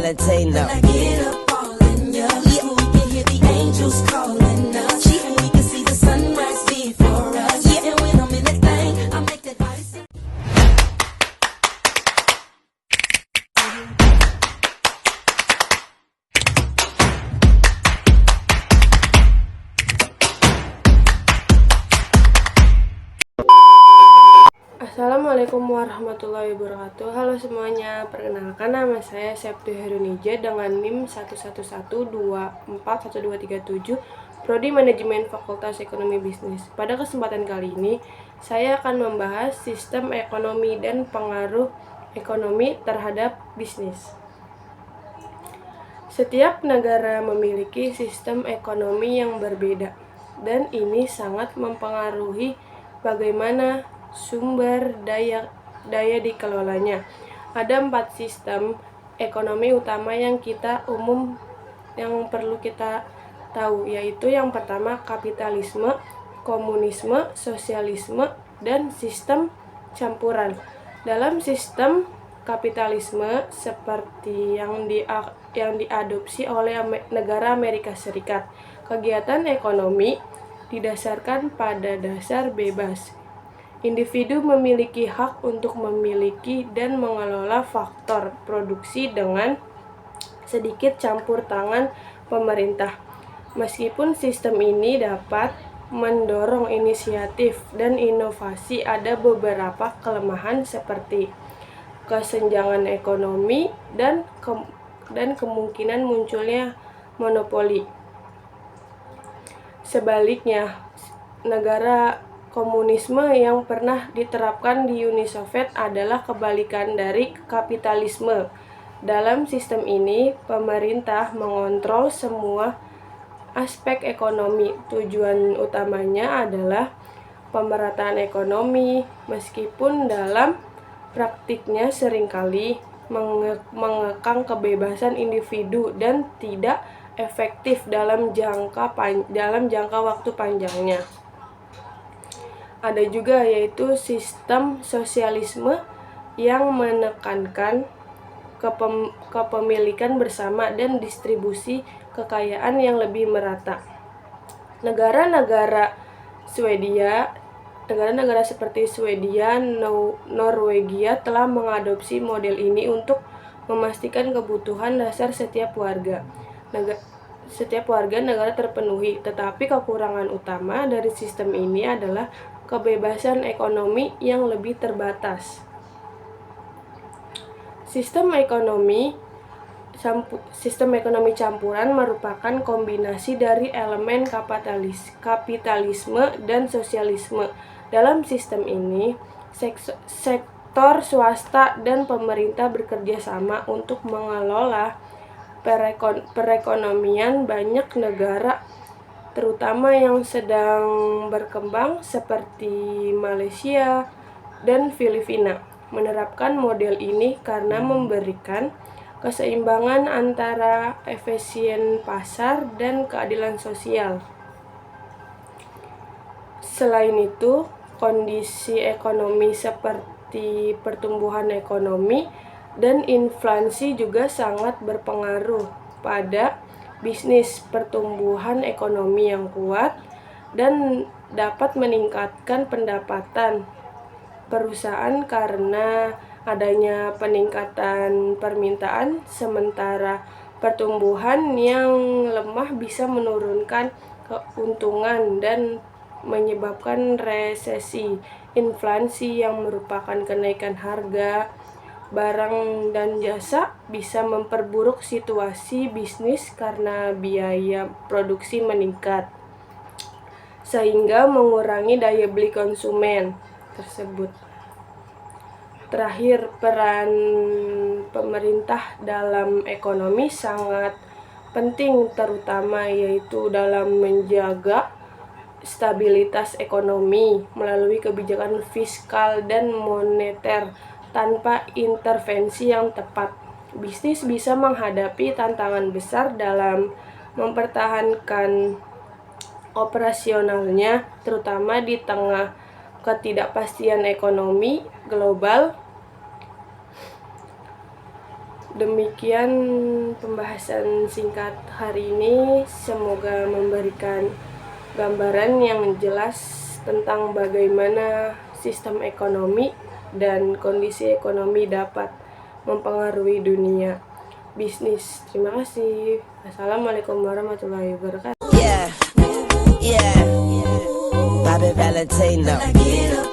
Valentino. When I get up all in your room, we can hear the angels calling us, and we can see the sunrise before us. And when I'm in that thing, I make that body sing. Assalamualaikum warahmatullahi wabarakatuh. Halo semuanya, perkenalkan nama saya Septi Herunija dengan NIM 111241237, Prodi Manajemen Fakultas Ekonomi Bisnis. Pada kesempatan kali ini, saya akan membahas sistem ekonomi dan pengaruh ekonomi terhadap bisnis. Setiap negara memiliki sistem ekonomi yang berbeda, dan ini sangat mempengaruhi bagaimana sumber daya dikelolanya. Ada 4 sistem ekonomi utama yang perlu kita tahu, yaitu yang pertama kapitalisme, komunisme, sosialisme, dan sistem campuran. Dalam sistem kapitalisme seperti yang diadopsi oleh negara Amerika Serikat, kegiatan ekonomi didasarkan pada dasar bebas. Individu memiliki hak untuk memiliki dan mengelola faktor produksi dengan sedikit campur tangan pemerintah. Meskipun sistem ini dapat mendorong inisiatif dan inovasi, ada beberapa kelemahan seperti kesenjangan ekonomi dan kemungkinan munculnya monopoli. Sebaliknya, negara komunisme yang pernah diterapkan di Uni Soviet adalah kebalikan dari kapitalisme. Dalam sistem ini, pemerintah mengontrol semua aspek ekonomi. Tujuan utamanya adalah pemerataan ekonomi, meskipun dalam praktiknya seringkali mengekang kebebasan individu dan tidak efektif dalam jangka waktu panjangnya. Ada juga yaitu sistem sosialisme yang menekankan kepemilikan bersama dan distribusi kekayaan yang lebih merata. Negara-negara seperti Swedia, Norwegia telah mengadopsi model ini untuk memastikan kebutuhan dasar setiap warga negara terpenuhi. Tetapi kekurangan utama dari sistem ini adalah kebebasan ekonomi yang lebih terbatas. Sistem ekonomi campuran merupakan kombinasi dari elemen kapitalisme dan sosialisme. Dalam sistem ini, sektor swasta dan pemerintah bekerja sama untuk mengelola perekonomian. Banyak negara, terutama yang sedang berkembang seperti Malaysia dan Filipina, menerapkan model ini karena memberikan keseimbangan antara efisien pasar dan keadilan sosial. Selain itu, kondisi ekonomi seperti pertumbuhan ekonomi dan inflasi juga sangat berpengaruh pada bisnis. Pertumbuhan ekonomi yang kuat dan dapat meningkatkan pendapatan perusahaan karena adanya peningkatan permintaan, sementara pertumbuhan yang lemah bisa menurunkan keuntungan dan menyebabkan resesi. Inflasi yang merupakan kenaikan harga barang dan jasa bisa memperburuk situasi bisnis karena biaya produksi meningkat, sehingga mengurangi daya beli konsumen tersebut. Terakhir, peran pemerintah dalam ekonomi sangat penting, terutama yaitu dalam menjaga stabilitas ekonomi melalui kebijakan fiskal dan moneter. Tanpa intervensi yang tepat, bisnis bisa menghadapi tantangan besar dalam mempertahankan operasionalnya, terutama di tengah ketidakpastian ekonomi global. Demikian pembahasan singkat hari ini. Semoga memberikan gambaran yang jelas tentang bagaimana sistem ekonomi dan kondisi ekonomi dapat mempengaruhi dunia bisnis. Terima kasih. Assalamualaikum warahmatullahi wabarakatuh. Yeah, yeah. Bobby Valentino. When I get up